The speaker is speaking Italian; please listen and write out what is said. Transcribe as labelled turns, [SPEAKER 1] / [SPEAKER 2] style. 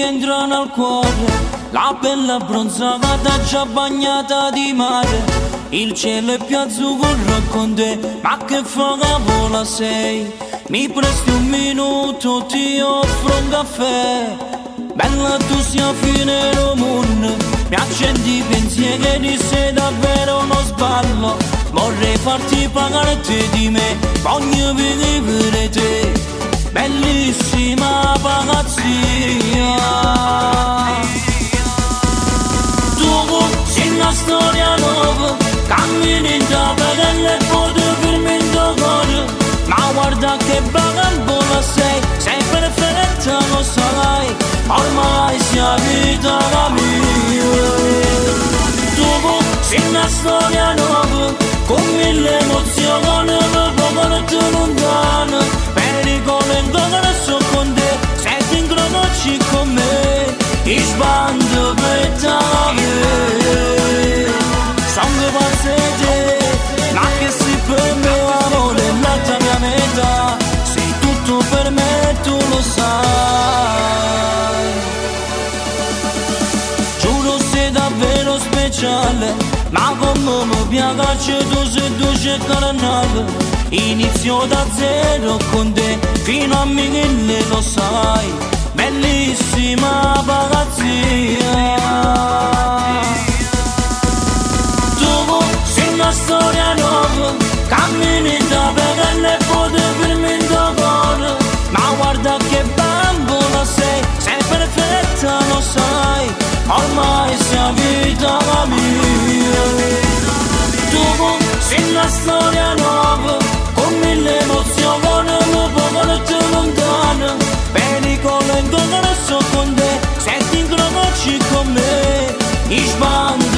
[SPEAKER 1] entra nel cuore, la bella abbronzata già bagnata di mare. Il cielo è più azzurro con te, ma che favola sei? Mi presti un minuto, ti offro un caffè. Bella tu sia fine del mondo, mi accendi i pensieri, sei davvero uno sballo. Vorrei farti pagare te di me, voglio vivere te, bellissima pagazzia. Tu sei una storia nuova, cammini da vedere e poi firmi in tuo cuore. Ma guarda che bella sei perfetta, lo sai, ormai sia vita la mia. Tu sei una storia nuova, con mille emozioni, ma tu lontano. Pericolo in gola so con te, se ti incroci con me, i sbando per te. Sono pazzete, ma che si per me amore, la mia metà. Sei tutto per me, tu lo sai. Giuro sei davvero speciale, ma come mi piace tu sei dolce carnale. Inizio da zero con te, fino a mille lo sai, bellissima pagazzia. Tu sei una storia nuova, cammini da vedere e poi firmi in tuo cuore. Ma guarda che bambola sei perfetta, lo sai, ormai sia vita la mia. Tu sei una storia nuova, con mille emozioni, ma poi te lontano. Pericolo in gola so con te, se ti incroci con me, i sbandi